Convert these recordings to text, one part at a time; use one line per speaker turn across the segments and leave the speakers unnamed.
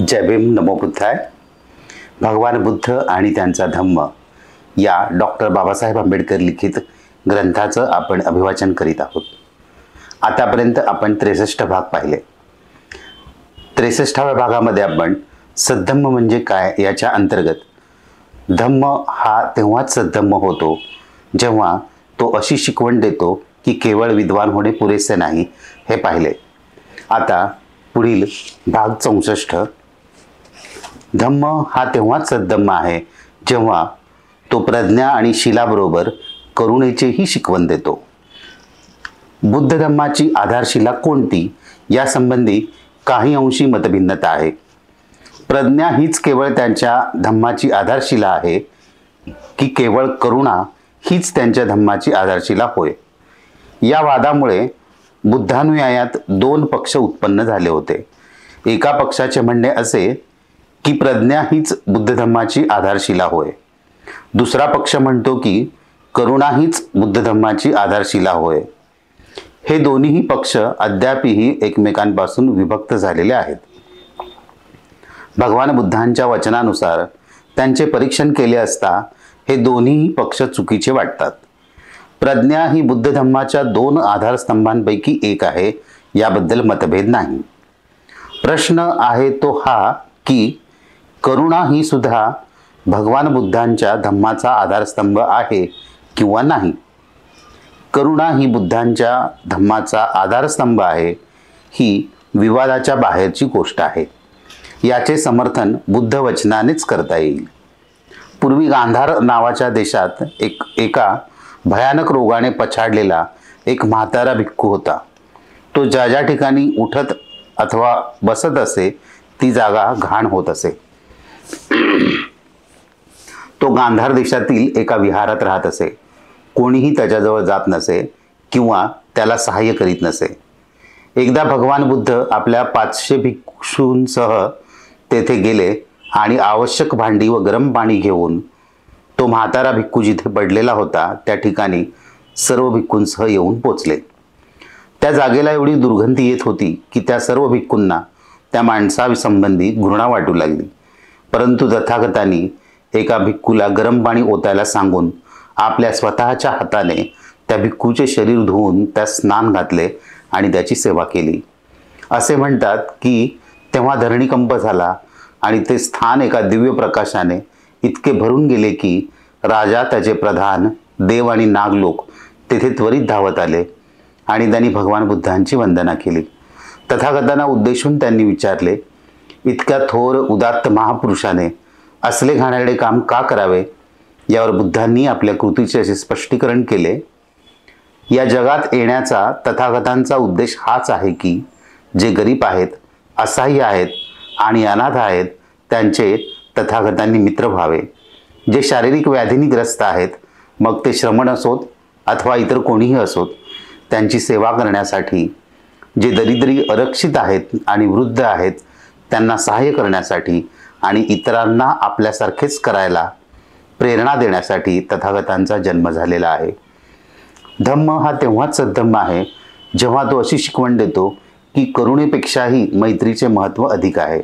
जय भीम, नमो बुद्धाय. भगवान बुद्ध आणि त्यांचा धम्म या डॉक्टर बाबासाहेब आंबेडकर लिखित ग्रंथाचं आपण अभिवाचन करीत आहोत. आतापर्यंत आपण 63 भाग पाहिले. 63व्या भागामध्ये आपण सद्धम्म म्हणजे काय याच्या अंतर्गत धम्म हा तेव्हाच सद्धम्म होतो जेव्हा तो अशी शिकवण देतो की केवळ विद्वान होणे पुरेसे नाही हे पाहिले. आता पुढील भाग 64. धम्म हा तेव्हाच सद्धम्म आहे जेव्हा तो प्रज्ञा आणि शिलाबरोबर करुणेचीही शिकवण देतो. बुद्ध धम्माची आधारशिला कोणती यासंबंधी काही अंशी मतभिन्नता आहे. प्रज्ञा हीच केवळ त्यांच्या धम्माची आधारशिला आहे की केवळ करुणा हीच त्यांच्या धम्माची आधारशिला होय. या वादामुळे बुद्धानुयायात 2 पक्ष उत्पन्न झाले होते. एका पक्षाचे म्हणणे असे की प्रज्ञा हीच बुद्ध धम्माची आधारशिला होय. दुसरा पक्ष म्हणतो की करुणा हीच बुद्ध धम्माची आधारशिला होय. हे दोन्हीही पक्ष अद्यापही एकमेकांपासून विभक्त झालेले आहेत. भगवान बुद्धांच्या वचनानुसार त्यांचे परीक्षण केले असता हे दोन्हीही पक्ष चुकीचे वाटतात. प्रज्ञा ही बुद्ध धम्माच्या 2 आधारस्तंभांपैकी एक आहे याबद्दल मतभेद नाही. प्रश्न आहे तो हा की करुणा ही सुद्धा भगवान बुद्धांच्या धम्माचा आधारस्तंभ आहे किंवा नाही. करुणा ही बुद्धांच्या धम्माचा आधारस्तंभ आहे ही विवादाच्या बाहेरची गोष्ट आहे. याचे समर्थन बुद्ध वचनानेच करता येईल. पूर्वी गांधार नावाच्या देशात एका भयानक रोगाने पछाडलेला एक म्हातारा भिक्खू होता. तो ज्या ज्या ठिकाणी उठत अथवा बसत असे ती जागा घाण होत असे. तो गांधार देशातील एका विहारात राहत असे. कोणीही त्याच्याजवळ जात नसे किंवा त्याला सहाय्य करीत नसे. एकदा भगवान बुद्ध आपल्या 500 भिक्षूंसह तेथे गेले आणि आवश्यक भांडी व गरम पाणी घेऊन तो म्हातारा भिक्खू जिथे पडलेला होता त्या ठिकाणी सर्व भिक्खूंसह येऊन पोचले. त्या जागेला एवढी दुर्गंधी येत होती की त्या सर्व भिक्खूंना त्या माणसासंबंधी घृणा वाटू लागली. परंतु तथागतांनी एका भिक्खूला गरम पाणी ओतायला सांगून आपल्या स्वतःच्या हाताने त्या भिक्खूचे शरीर धुवून त्यास स्नान घातले आणि त्याची सेवा केली. असे म्हणतात की तेव्हा धरणीकंप झाला आणि ते स्थान एका दिव्य प्रकाशाने इतके भरून गेले की राजा, त्याचे प्रधान, देव आणि नागलोक तेथे त्वरित धावत आले आणि त्यांनी भगवान बुद्धांची वंदना केली. तथागतांना उद्देशून त्यांनी विचारले, इतक्या थोर उदात्त महापुरुषाने असले घाणेरडे काम का करावे? यावर बुद्धांनी आपल्या कृतीचे असे स्पष्टीकरण केले, या जगात येण्याचा तथागतांचा उद्देश हाच आहे की जे गरीब आहेत, असहाय्य आहेत आणि अनाथ आहेत त्यांचे तथागतांनी मित्र व्हावे. जे शारीरिक व्याधींनी ग्रस्त आहेत, मग ते श्रमण असोत अथवा इतर कोणीही असोत, त्यांची सेवा करण्यासाठी. जे दरिद्री, अरक्षित आहेत आणि वृद्ध आहेत त्यांना सहाय्य करण्यासाठी आणि इतरांना आपल्यासारखेच करायला प्रेरणा देण्यासाठी तथागतांचा जन्म झालेला आहे. धम्म हा तेव्हाच सद्धम्म आहे जेव्हा तो अशी शिकवण देतो की करुणेपेक्षाही मैत्रीचे महत्त्व अधिक आहे.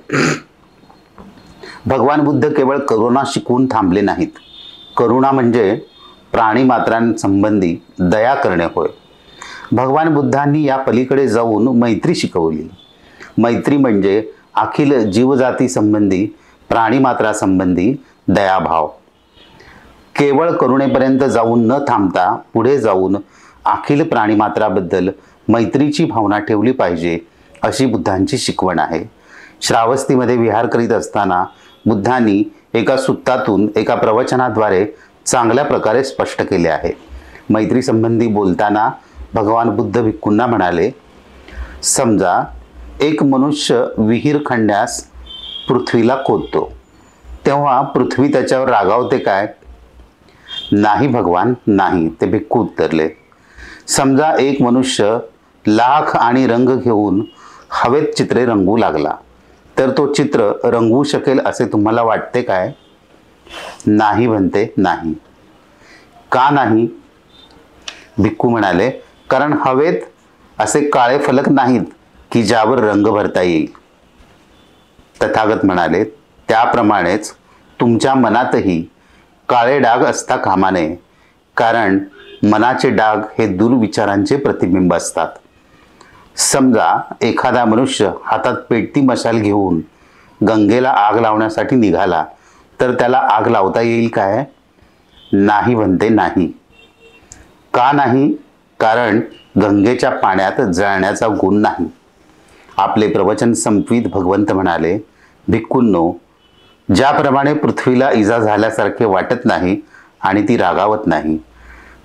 भगवान बुद्ध केवळ करुणा शिकवून थांबले नाहीत. करुणा म्हणजे प्राणीमात्रांसंबंधी दया करणे होय. भगवान बुद्धांनी या पलीकडे जाऊन मैत्री शिकवली. मैत्री म्हणजे अखिल जीवजातीसंबंधी, प्राणीमात्रासंबंधी दयाभाव. केवळ करुणेपर्यंत जाऊन न थांबता पुढे जाऊन अखिल प्राणीमात्राबद्दल मैत्रीची भावना ठेवली पाहिजे अशी बुद्धांची शिकवण आहे. श्रावस्तीमध्ये विहार करीत असताना बुद्धांनी एका सुत्तातून एका प्रवचनाद्वारे चांगल्या प्रकारे स्पष्ट केले आहे. मैत्रीसंबंधी बोलताना भगवान बुद्ध भिक्खूंना म्हणाले, समजा एक मनुष्य विहीर खणण्यास पृथ्वीला खोदतो, तेव्हा पृथ्वी त्याच्यावर रागावते काय? नाही भगवान, नाही, ते भिक्खू उत्तरले. समजा एक मनुष्य लाख आणि रंग घेऊन हवेत चित्रे रंगवू लागला, तर तो चित्र रंगवू शकेल असे तुम्हाला वाटते काय? नाही म्हणते, नाही. का नाही? भिक्खू म्हणाले, कारण हवेत असे काळे फलक नाहीत की ज्यावर रंग भरता येईल. तथागत म्हणाले, त्याप्रमाणेच तुमच्या मनातही काळे डाग असता कामा नये, कारण मनाचे डाग हे दुर्विचारांचे प्रतिबिंब असतात. समजा एखादा मनुष्य हातात पेटती मशाल घेऊन गंगेला आग लावण्यासाठी निघाला, तर त्याला आग लावता येईल काय? नाही म्हणते नाही. का नाही? कारण गंगेच्या पाण्यात जळण्याचा गुण नाही. आपले प्रवचन संपवीत भगवंत म्हणाले, भिक्खूंनो, ज्याप्रमाणे पृथ्वीला इजा झाल्यासारखे वाटत नाही आणि ती रागावत नाही,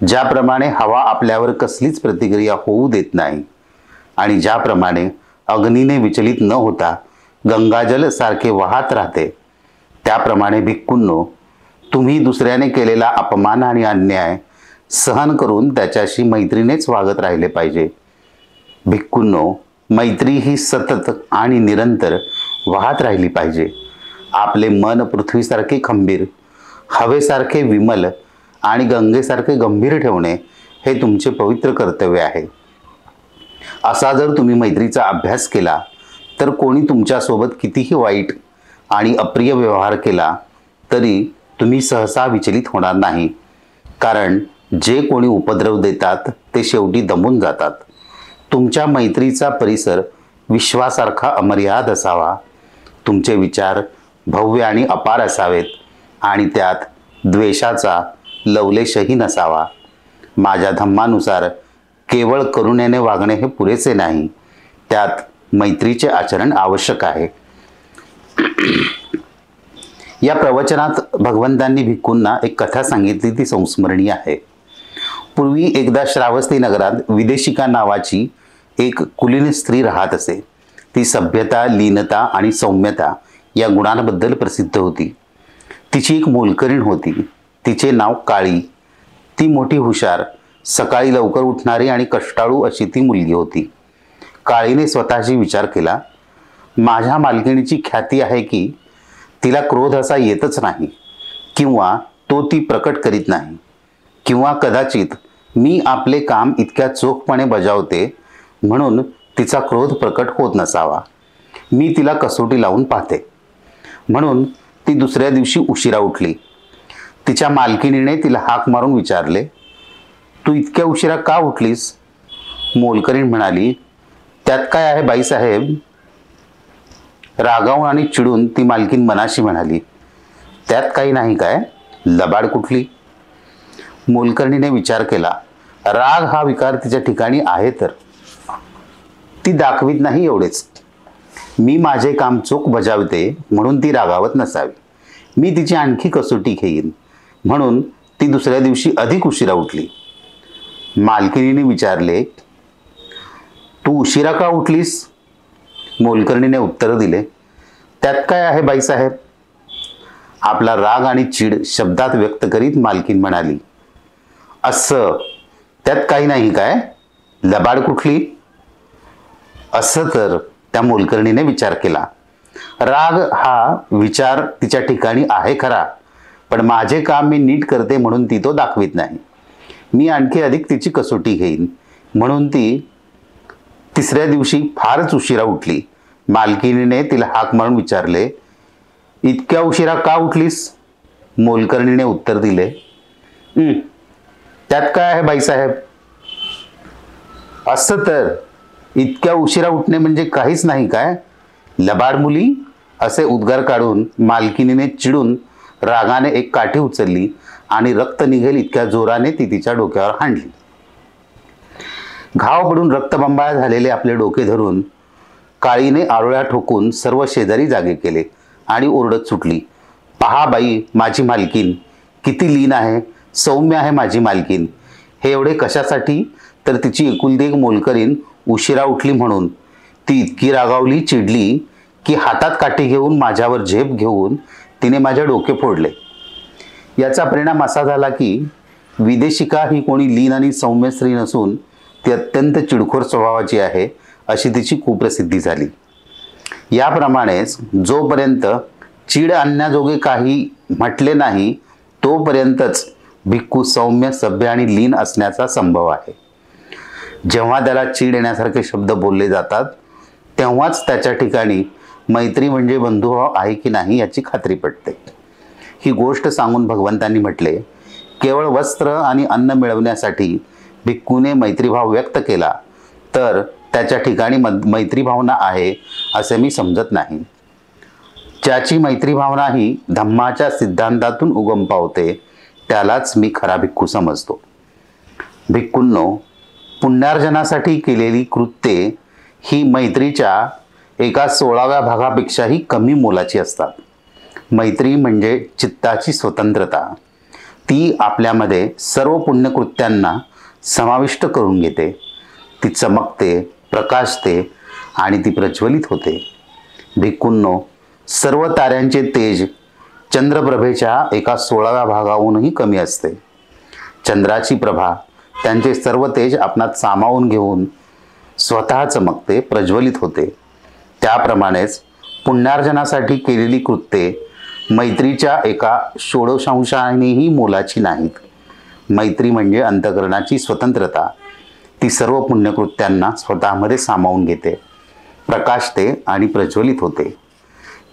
ज्याप्रमाणे हवा आपल्यावर कसलीच प्रतिक्रिया होऊ देत नाही, आणि ज्याप्रमाणे अग्नीने विचलित न होता गंगाजल सारखे वाहत राहते, त्याप्रमाणे भिक्खूंनो, तुम्ही दुसऱ्याने केलेला अपमान आणि अन्याय सहन करून त्याच्याशी मैत्रीनेच वागत राहिले पाहिजे. भिक्खूंनो, मैत्री ही सतत आणि निरंतर वाहत राहिली पाहिजे. आपले मन पृथ्वीसारखे खंबीर, हवेसारखे विमल आणि गंगेसारखे गंभीर ठेवणे हे तुमचे पवित्र कर्तव्य आहे. असा जर तुम्ही मैत्रीचा अभ्यास केला, तर कोणी तुमच्यासोबत कितीही वाईट आणि अप्रिय व्यवहार केला तरी तुम्ही सहसा विचलित होणार नाही, कारण जे कोणी उपद्रव देतात ते शेवटी दमून जातात. तुमच्या मैत्रीचा परिसर विश्वासारखा अमर्याद असावा. तुमचे विचार भव्य आणि अपार असावेत आणि त्यात द्वेषाचा लवलेशही नसावा. माझ्या धम्मानुसार केवळ करुणेने वागणे हे पुरेसे नाही, त्यात मैत्रीचे आचरण आवश्यक आहे. या प्रवचनात भगवंतांनी भिक्खूंना एक कथा सांगितली, ती संस्मरणीय आहे. पूर्वी एकदा श्रावस्ती नगरात विदेशिका नावाची एक कुलीन स्त्री राहत असे. ती सभ्यता, लीनता आणि सौम्यता या गुणांबद्दल प्रसिद्ध होती. तिची एक मोलकरीण होती. तिचे नाव काळी. ती मोठी हुशार, सकाळी लवकर उठणारी आणि कष्टाळू अशी ती मुलगी होती. काळीने स्वतःशी विचार केला, माझ्या मालकिणीची ख्याती आहे की तिला क्रोध असा येतच नाही, किंवा तो ती प्रकट करीत नाही, किंवा कदाचित मी आपले काम इतक्या चोखपणे बजावते म्हणून तिचा क्रोध प्रकट होत नसावा. मी तिला कसोटी लावून पाहते. म्हणून ती दुसऱ्या दिवशी उशिरा उठली. तिच्या मालकिणीने तिला हाक मारून विचारले, तू इतक्या उशिरा का उठलीस? मोलकरीण म्हणाली, त्यात काय आहे बाईसाहेब? रागावून आणि चिडून ती मालकीन मनाशी म्हणाली, त्यात काही नाही काय? लबाड कुठली? मोलकर्णीने विचार केला, राग हा विकार तिच्या ठिकाणी आहे, तर ती दाखवीत नाही एवढेच. मी माझे काम चोख बजावते म्हणून ती रागावत नसावी. मी तिची आणखी कसोटी घेईन. म्हणून ती दुसऱ्या दिवशी अधिक उशिरा उठली. मालकिनीने विचारले, तू उशिरा का उठलीस? मोलकर्णीने उत्तर दिले, त्यात काय आहे बाईसाहेब? आपला राग आणि चीड शब्दात व्यक्त करीत मालकीन म्हणाली, असं, त्यात काही नाही काय? लबाड कुठली? असं तर त्या मोलकर्णीने विचार केला. राग हा विचार तिच्या ठिकाणी आहे खरा, पण माझे काम मी नीट करते म्हणून ती तो दाखवित नाही. मी आणखी अधिक तिची कसोटी घेईन. म्हणून ती तिसऱ्या दिवशी फारच उशिरा उठली. मालकिनीने तिला हाक मारून विचारले, इतक्या उशिरा का उठलीस? मोलकर्णीने उत्तर दिले, त्यात काय आहे बाईसाहेब? असं तर इतक्या उशिरा उठणे म्हणजे काहीच नाही काय? लबाड मुली? असे उद्गार काढून मालकिनीने चिडून रागाने एक काठी उचलली आणि रक्त निघेल इतक्या जोराने ती तिच्या डोक्यावर हाणली. घाव पडून रक्तबंबाळ झालेले आपले डोके धरून काळीने आरोळ्या ठोकून सर्व शेजारी जागे केले आणि ओरडत सुटली, पहा बाई, माझी मालकीन किती लीन आहे, सौम्य आहे माझी मालकीन. हे एवढे कशासाठी? तर तिची एकुलती एक मोलकरीण उशिरा उठली म्हणून. ती इतकी रागावली, चिडली की हातात काठी घेऊन माझ्यावर झेप घेऊन तिने माझे डोके फोडले. याचा परिणाम असा झाला की विदेशिका ही कोणी लीन आणि सौम्य स्त्री नसून ती अत्यंत चिडखोर स्वभावाची आहे अशी तिची कुप्रसिद्धी झाली. याप्रमाणेच जोपर्यंत चीड आणण्याजोगे काही म्हटले नाही तोपर्यंतच भिक्खू सौम्य, सभ्य आणि लीन असण्याचा संभव आहे. जेव्हा त्याला चीड येण्यासारखे शब्द बोलले जातात तेव्हाच त्याच्या ठिकाणी मैत्री म्हणजे बंधुभाव आहे की नाही याची खात्री पटते. ही गोष्ट सांगून भगवंतांनी म्हटले, केवळ वस्त्र आणि अन्न मिळवण्यासाठी भिक्खूने मैत्रीभाव व्यक्त केला तर त्याच्या ठिकाणी मैत्री भावना आहे असे मी समजत नाही. ज्याची मैत्री भावना ही धम्माच्या सिद्धांतातून उगम पावते त्यालाच मी खरा भिक्खू समजतो. भिक्खूंनो, पुण्यार्जनासाठी केलेली कृत्ये ही मैत्रीच्या 1/16व्या भागापेक्षाही कमी मोलाची असतात. मैत्री म्हणजे चित्ताची स्वतंत्रता. ती आपल्यामध्ये सर्व पुण्यकृत्यांना समाविष्ट करून घेते. ती चमकते, प्रकाशते आणि ती प्रज्वलित होते. भिक्खूंनो, सर्व ताऱ्यांचे तेज चंद्रप्रभेच्या 1/16व्या भागाहूनही कमी असते. चंद्राची प्रभा त्यांचे सर्व तेज आपणात सामावून घेऊन स्वतः चमकते, प्रज्वलित होते. त्याप्रमाणेच पुण्यार्जनासाठी केलेली कृत्ये मैत्रीच्या 1/16षांनीही मोलाची नाहीत. मैत्री म्हणजे अंतःकरणाची स्वतंत्रता. ती सर्व पुण्यकृत्यांना स्वतःमध्ये सामावून घेते, प्रकाशते आणि प्रज्वलित होते.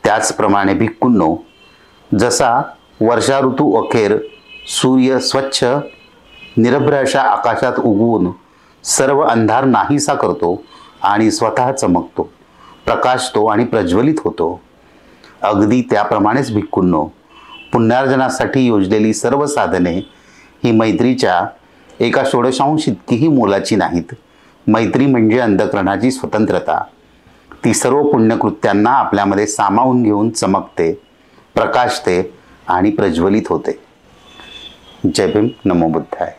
त्याचप्रमाणे भिक्खूंनो, जसा वर्षा ऋतू अखेर सूर्य स्वच्छ निरभ्र अशा आकाशात उगवून सर्व अंधार नाहीसा करतो आणि स्वतः चमकतो, प्रकाशतो आणि प्रज्वलित होतो, अगदी त्याप्रमाणेच भिक्खूंनो, पुण्यार्जनासाठी योजलेली सर्व साधने ही मैत्रीच्या 1/16 इतकीही मोलाची नाहीत. मैत्री म्हणजे अंतःकरणाची स्वतंत्रता. ती सर्व पुण्यकृत्यांना आपल्यामध्ये सामावून घेऊन चमकते, प्रकाशते आणि प्रज्वलित होते. जय भीम. नमो बुद्धाय.